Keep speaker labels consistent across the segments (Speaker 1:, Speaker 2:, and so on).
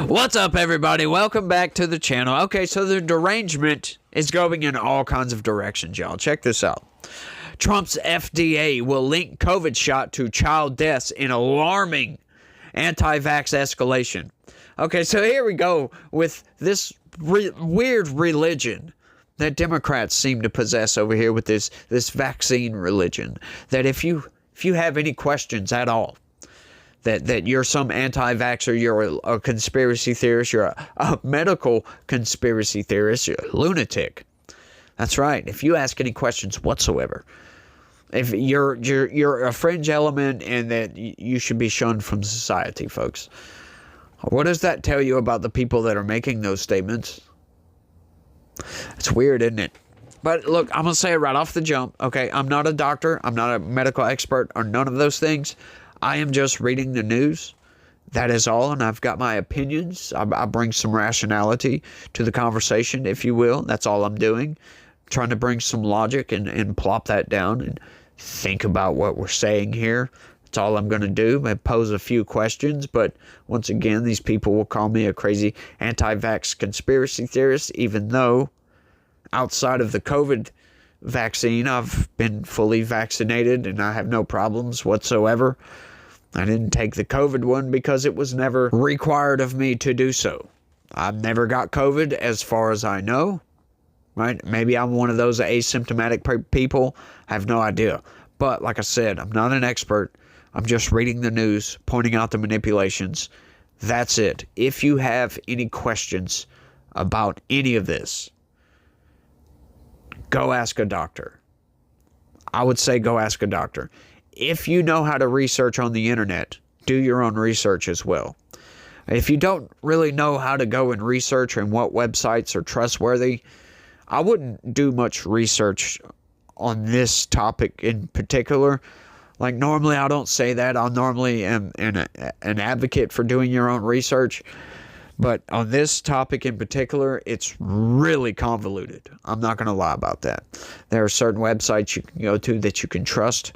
Speaker 1: What's up, everybody? Welcome back to the channel. Okay, so the derangement is going in all kinds of directions, y'all. Check this out. Trump's FDA will link COVID shot to child deaths in alarming anti-vax escalation. Okay, so here we go with this weird religion that Democrats seem to possess over here with this vaccine religion. That if you have any questions at all, that you're some anti-vaxxer, you're a conspiracy theorist, you're a medical conspiracy theorist, you're a lunatic. That's right. If you ask any questions whatsoever, if you're a fringe element and that you should be shunned from society, folks. What does that tell you about the people that are making those statements? It's weird, isn't it? But look, I'm going to say it right off the jump, okay? I'm not a doctor. I'm not a medical expert or none of those things. I am just reading the news. That is all, and I've got my opinions. I bring some rationality to the conversation, if you will. That's all I'm doing. Trying to bring some logic and plop that down and think about what we're saying here. That's all I'm going to do. I pose a few questions, but once again, these people will call me a crazy anti-vax conspiracy theorist, even though outside of the COVID vaccine, I've been fully vaccinated and I have no problems whatsoever. I didn't take the COVID one because it was never required of me to do so. I've never got COVID as far as I know. Right? Maybe I'm one of those asymptomatic people. I have no idea. But like I said, I'm not an expert. I'm just reading the news, pointing out the manipulations. That's it. If you have any questions about any of this, go ask a doctor. I would say go ask a doctor. If you know how to research on the internet, do your own research as well. If you don't really know how to go and research and what websites are trustworthy, I wouldn't do much research on this topic in particular. Like normally I don't say that. I normally am an advocate for doing your own research. But on this topic in particular, it's really convoluted. I'm not going to lie about that. There are certain websites you can go to that you can trust.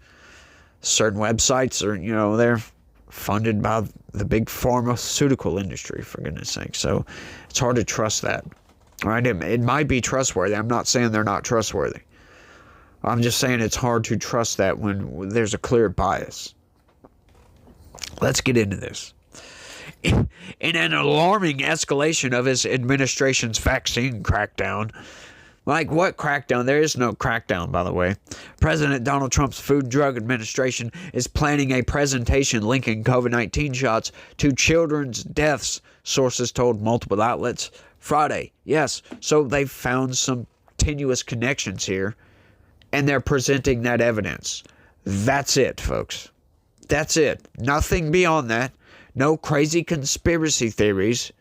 Speaker 1: Certain websites are, they're funded by the big pharmaceutical industry, for goodness sake. So it's hard to trust that. All right? It might be trustworthy. I'm not saying they're not trustworthy. I'm just saying it's hard to trust that when there's a clear bias. Let's get into this. In an alarming escalation of his administration's vaccine crackdown. Like, what crackdown? There is no crackdown, by the way. President Donald Trump's Food and Drug Administration is planning a presentation linking COVID-19 shots to children's deaths, sources told multiple outlets Friday. Yes, so they've found some tenuous connections here, and they're presenting that evidence. That's it, folks. That's it. Nothing beyond that. No crazy conspiracy theories.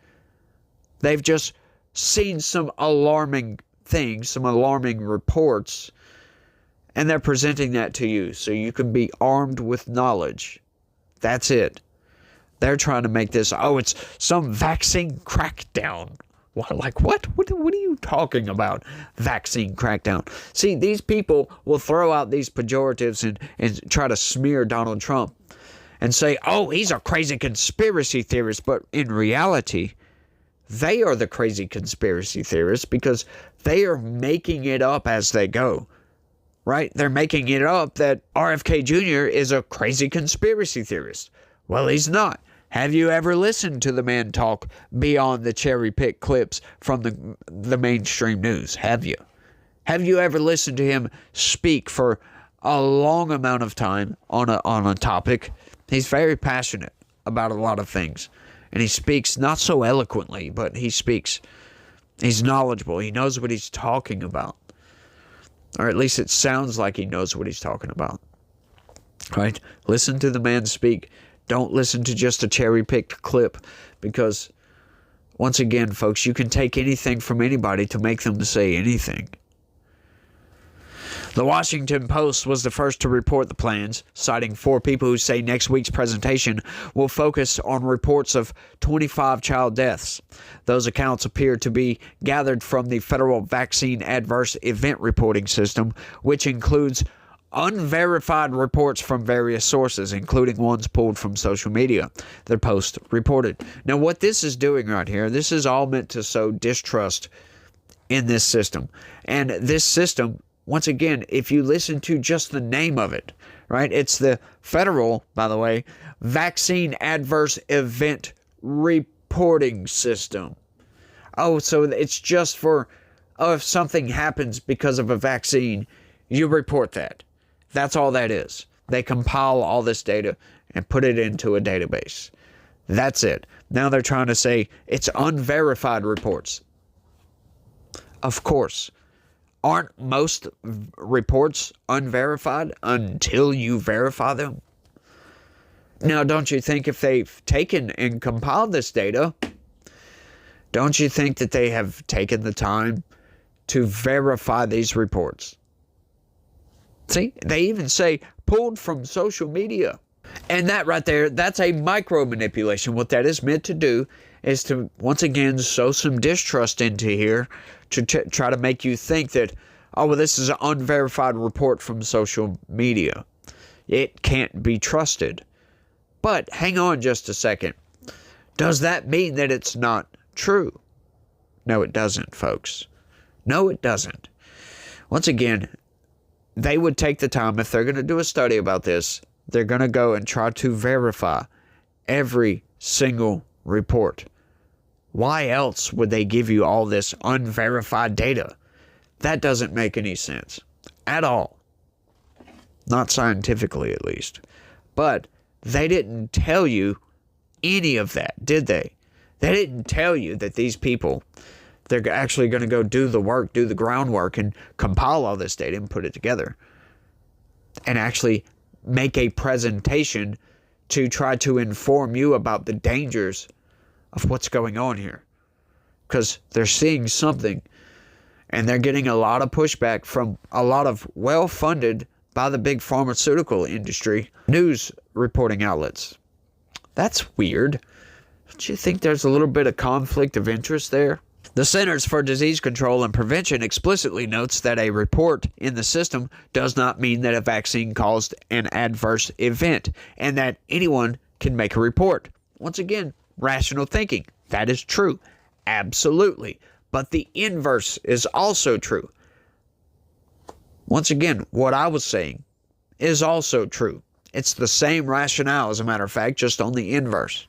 Speaker 1: They've just seen some alarming things, some alarming reports, and they're presenting that to you so you can be armed with knowledge. That's it. They're trying to make this, it's some vaccine crackdown. What? Like what? What are you talking about? Vaccine crackdown. See, these people will throw out these pejoratives and try to smear Donald Trump and say, he's a crazy conspiracy theorist. But in reality, they are the crazy conspiracy theorists because they are making it up as they go. Right? They're making it up that RFK Jr. is a crazy conspiracy theorist. Well, he's not. Have you ever listened to the man talk beyond the cherry-picked clips from the mainstream news? Have you? Have you ever listened to him speak for a long amount of time on a topic? He's very passionate about a lot of things. And he speaks not so eloquently, but he speaks. He's knowledgeable. He knows what he's talking about. Or at least it sounds like he knows what he's talking about. Right? Listen to the man speak. Don't listen to just a cherry-picked clip, because once again, folks, you can take anything from anybody to make them say anything. The Washington Post was the first to report the plans, citing 4 people who say next week's presentation will focus on reports of 25 child deaths. Those accounts appear to be gathered from the Federal Vaccine Adverse Event Reporting System, which includes unverified reports from various sources, including ones pulled from social media. Their post reported. Now, what this is doing right here, this is all meant to sow distrust in this system. And this system, once again, if you listen to just the name of it, right? It's the federal, by the way, Vaccine Adverse Event Reporting System. Oh, so it's just for, if something happens because of a vaccine, you report that. That's all that is. They compile all this data and put it into a database. That's it. Now they're trying to say it's unverified reports. Of course. Aren't most reports unverified until you verify them? Now, don't you think if they've taken and compiled this data, don't you think that they have taken the time to verify these reports? See, they even say pulled from social media. And that right there, that's a micro manipulation. What that is meant to do is to, once again, sow some distrust into here to try to make you think that, oh, well, this is an unverified report from social media. It can't be trusted. But hang on just a second. Does that mean that it's not true? No, it doesn't, folks. No, it doesn't. Once again, they would take the time, if they're going to do a study about this, they're going to go and try to verify every single report. Why else would they give you all this unverified data? That doesn't make any sense at all. Not scientifically, at least. But they didn't tell you any of that, did they? They didn't tell you that these people, they're actually going to go do the work, do the groundwork, and compile all this data and put it together. And actually make a presentation to try to inform you about the dangers of what's going on here. Because they're seeing something, and they're getting a lot of pushback from a lot of well-funded, by the big pharmaceutical industry, news reporting outlets. That's weird. Don't you think there's a little bit of conflict of interest there? The Centers for Disease Control and Prevention explicitly notes that a report in the system does not mean that a vaccine caused an adverse event, and that anyone can make a report. Once again, rational thinking. That is true. Absolutely. But the inverse is also true. Once again, what I was saying is also true. It's the same rationale, as a matter of fact, just on the inverse.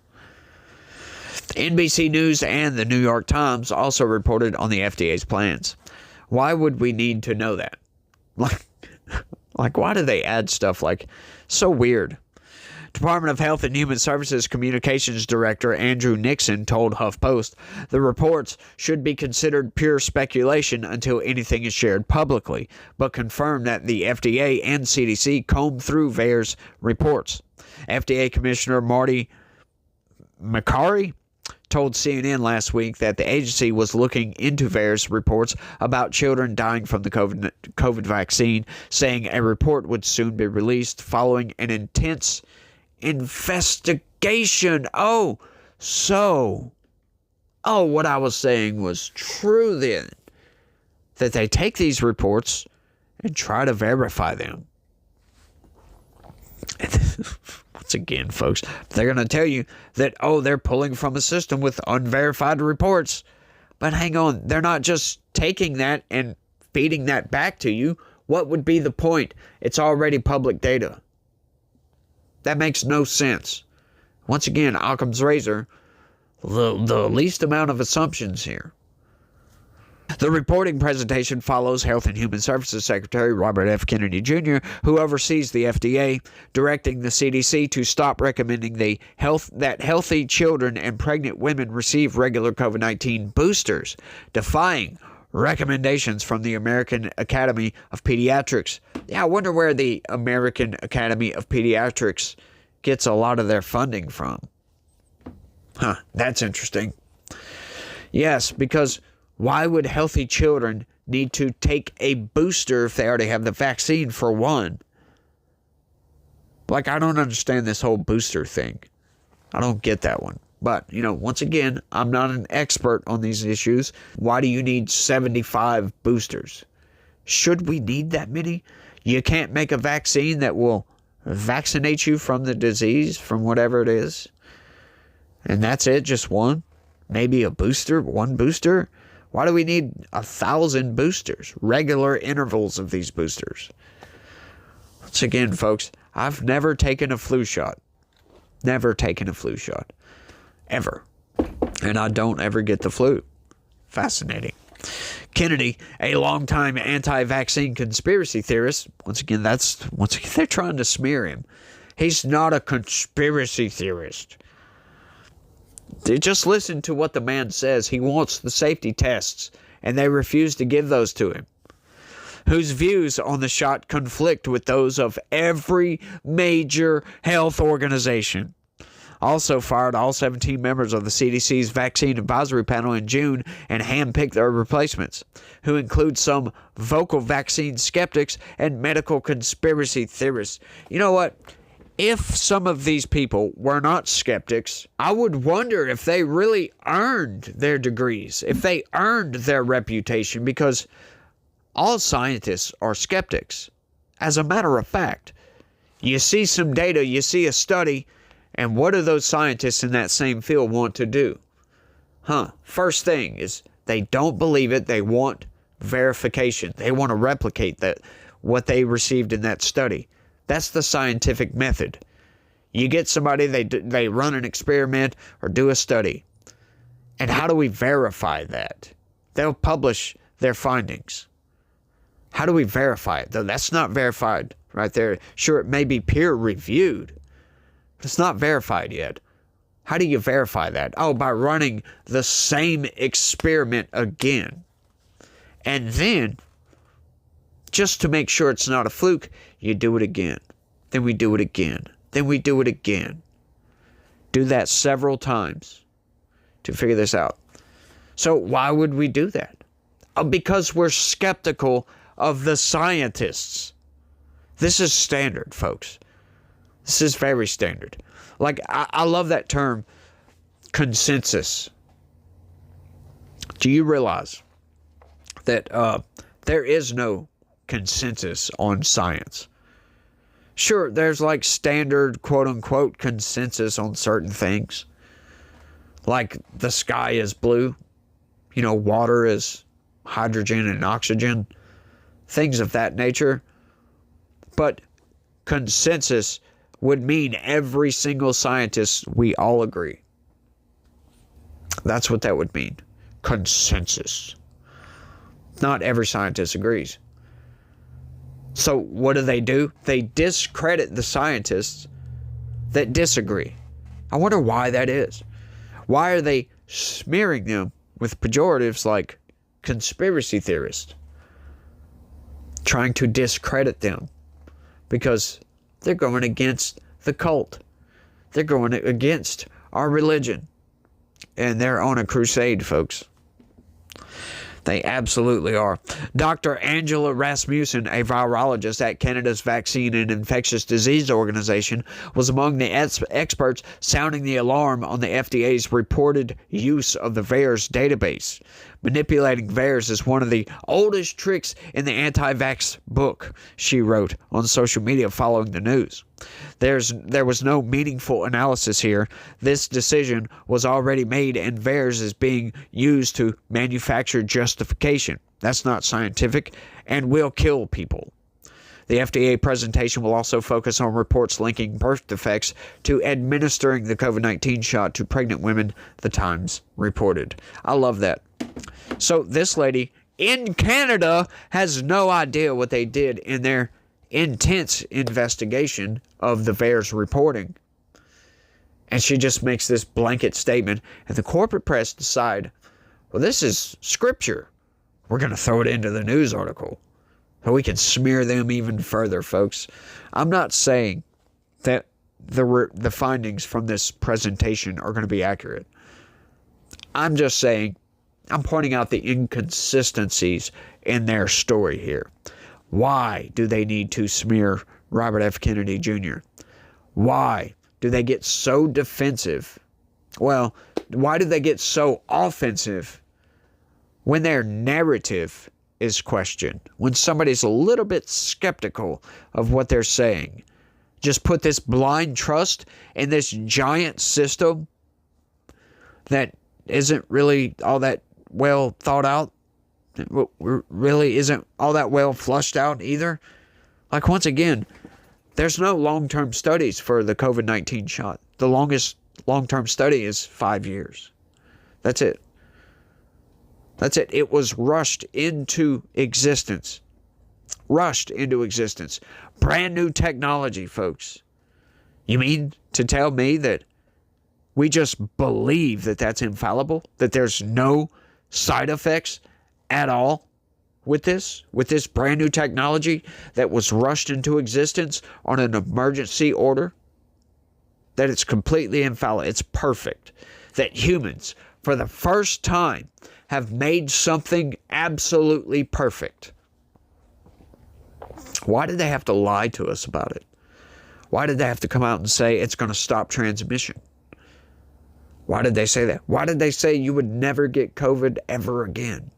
Speaker 1: NBC News and the New York Times also reported on the FDA's plans. Why would we need to know that? Like why do they add stuff like, so weird? Department of Health and Human Services Communications Director Andrew Nixon told HuffPost the reports should be considered pure speculation until anything is shared publicly, but confirmed that the FDA and CDC combed through VAERS reports. FDA Commissioner Marty Makary told CNN last week that the agency was looking into VAERS reports about children dying from the COVID vaccine, saying a report would soon be released following an intense investigation. What I was saying was true then. That they take these reports and try to verify them. Once again, folks, they're going to tell you that, they're pulling from a system with unverified reports. But hang on, they're not just taking that and feeding that back to you. What would be the point? It's already public data. That makes no sense. Once again, Occam's razor, the least amount of assumptions here. The reporting presentation follows Health and Human Services Secretary Robert F. Kennedy Jr., who oversees the FDA, directing the CDC to stop recommending that healthy children and pregnant women receive regular COVID-19 boosters, defying recommendations from the American Academy of Pediatrics. Yeah, I wonder where the American Academy of Pediatrics gets a lot of their funding from. That's interesting. Yes, because why would healthy children need to take a booster if they already have the vaccine for one? I don't understand this whole booster thing. I don't get that one. But, once again, I'm not an expert on these issues. Why do you need 75 boosters? Should we need that many? You can't make a vaccine that will vaccinate you from the disease, from whatever it is. And that's it, just one. Maybe a booster, one booster. Why do we need 1,000 boosters? Regular intervals of these boosters. Once again, folks, I've never taken a flu shot. Never taken a flu shot. Ever. And I don't ever get the flu. Fascinating. Kennedy, a longtime anti-vaccine conspiracy theorist. Once again, they're trying to smear him. He's not a conspiracy theorist. Just listen to what the man says. He wants the safety tests, and they refuse to give those to him. Whose views on the shot conflict with those of every major health organization. Also fired all 17 members of the CDC's vaccine advisory panel in June and handpicked their replacements, who include some vocal vaccine skeptics and medical conspiracy theorists. You know what? If some of these people were not skeptics, I would wonder if they really earned their degrees, if they earned their reputation, because all scientists are skeptics. As a matter of fact, you see some data, you see a study, and what do those scientists in that same field want to do? First thing is they don't believe it. They want verification. They want to replicate what they received in that study. That's the scientific method. You get somebody, they run an experiment or do a study. And how do we verify that? They'll publish their findings. How do we verify it? Though that's not verified right there. Sure, it may be peer reviewed, but it's not verified yet. How do you verify that? Oh, by running the same experiment again. And then, just to make sure it's not a fluke, you do it again. Then we do it again. Then we do it again. Do that several times to figure this out. So why would we do that? Because we're skeptical of the scientists. This is standard, folks. This is very standard. Like, I love that term, consensus. Do you realize that there is no consensus on science? Sure, there's like standard quote-unquote consensus on certain things. Like the sky is blue. You know, water is hydrogen and oxygen. Things of that nature. But consensus would mean every single scientist, we all agree. That's what that would mean. Consensus. Not every scientist agrees. So what do? They discredit the scientists that disagree. I wonder why that is. Why are they smearing them with pejoratives like conspiracy theorists? Trying to discredit them. Because they're going against the cult. They're going against our religion. And they're on a crusade, folks. They absolutely are. Dr. Angela Rasmussen, a virologist at Canada's Vaccine and Infectious Disease Organization, was among the experts sounding the alarm on the FDA's reported use of the VAERS database. Manipulating VAERS is one of the oldest tricks in the anti-vax book, she wrote on social media following the news. There was no meaningful analysis here. This decision was already made, and VAERS is being used to manufacture justification. That's not scientific and will kill people. The FDA presentation will also focus on reports linking birth defects to administering the COVID-19 shot to pregnant women, the Times reported. I love that. So this lady in Canada has no idea what they did in their intense investigation of the VAERS reporting. And she just makes this blanket statement, and the corporate press decide, well, this is scripture. We're going to throw it into the news article. So we can smear them even further, folks. I'm not saying that the findings from this presentation are going to be accurate. I'm just saying, I'm pointing out the inconsistencies in their story here. Why do they need to smear Robert F. Kennedy Jr.? Why do they get so defensive? Well, why do they get so offensive when their narrative is questioned, when somebody's a little bit skeptical of what they're saying, just put this blind trust in this giant system that isn't really all that well thought out, really isn't all that well flushed out either. Like, once again, there's no long-term studies for the COVID-19 shot. The longest long-term study is 5 years. That's it. That's it. It was rushed into existence. Rushed into existence. Brand new technology, folks. You mean to tell me that we just believe that that's infallible? That there's no side effects at all with this brand new technology that was rushed into existence on an emergency order? That it's completely infallible. It's perfect. That humans, for the first time, have made something absolutely perfect. Why did they have to lie to us about it? Why did they have to come out and say it's going to stop transmission? Why did they say that? Why did they say you would never get COVID ever again?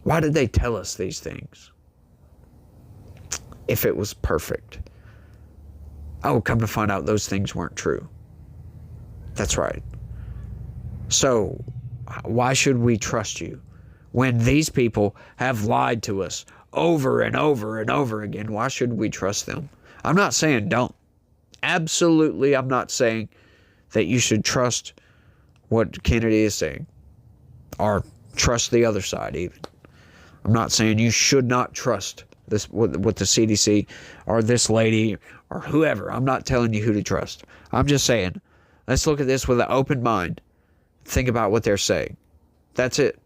Speaker 1: Why did they tell us these things? If it was perfect. Oh, come to find out those things weren't true. That's right. So, why should we trust you when these people have lied to us over and over and over again? Why should we trust them? I'm not saying don't. Absolutely, I'm not saying that you should trust what Kennedy is saying or trust the other side even. I'm not saying you should not trust this what the CDC or this lady or whoever. I'm not telling you who to trust. I'm just saying, let's look at this with an open mind. Think about what they're saying. That's it.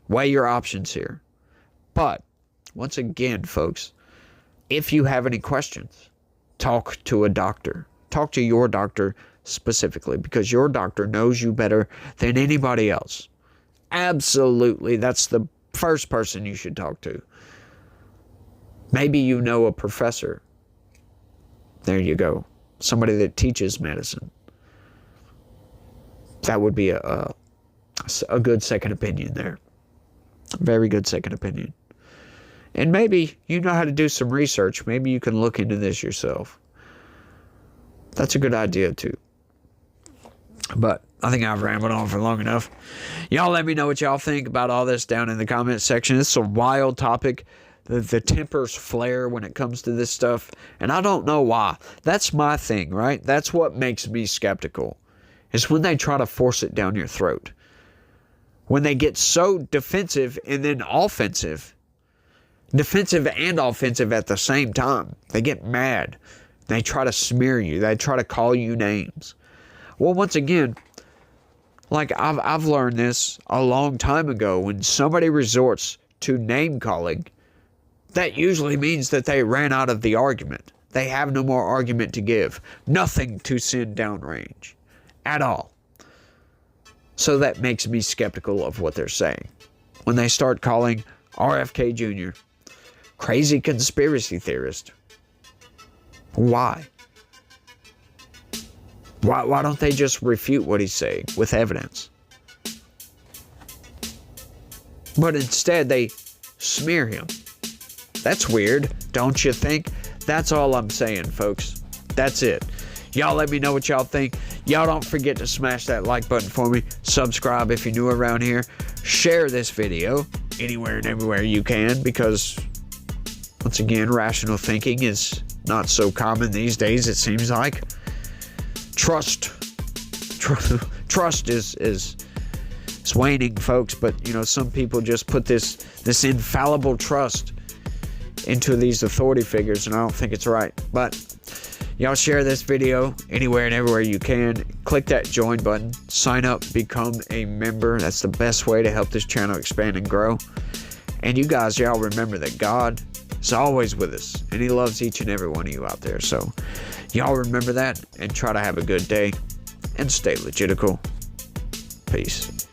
Speaker 1: Weigh your options here. But, once again, folks, if you have any questions, talk to a doctor. Talk to your doctor specifically, because your doctor knows you better than anybody else. Absolutely, that's the first person you should talk to. Maybe you know a professor. There you go. Somebody that teaches medicine. That would be a good second opinion there. Very good second opinion. And maybe you know how to do some research. Maybe you can look into this yourself. That's a good idea too. But I think I've rambled on for long enough. Y'all let me know what y'all think about all this down in the comments section. It's a wild topic. The tempers flare when it comes to this stuff. And I don't know why. That's my thing, right? That's what makes me skeptical. Is when they try to force it down your throat. When they get so defensive and then offensive. Defensive and offensive at the same time. They get mad. They try to smear you. They try to call you names. Well, once again, like I've learned this a long time ago. When somebody resorts to name calling, that usually means that they ran out of the argument. They have no more argument to give. Nothing to send downrange. At all. So that makes me skeptical of what they're saying. When they start calling RFK Jr. crazy conspiracy theorist. Why? Why don't they just refute what he's saying with evidence? But instead they smear him. That's weird, don't you think? That's all I'm saying, folks. That's it. Y'all let me know what y'all think. Y'all don't forget to smash that like button for me. Subscribe if you're new around here. Share this video anywhere and everywhere you can, because, once again, rational thinking is not so common these days, it seems like. Trust is waning, folks, but, you know, some people just put this infallible trust into these authority figures, and I don't think it's right. But y'all share this video anywhere and everywhere you can. Click that join button. Sign up. Become a member. That's the best way to help this channel expand and grow. And you guys, y'all remember that God is always with us. And He loves each and every one of you out there. So y'all remember that and try to have a good day. And stay legitical. Peace.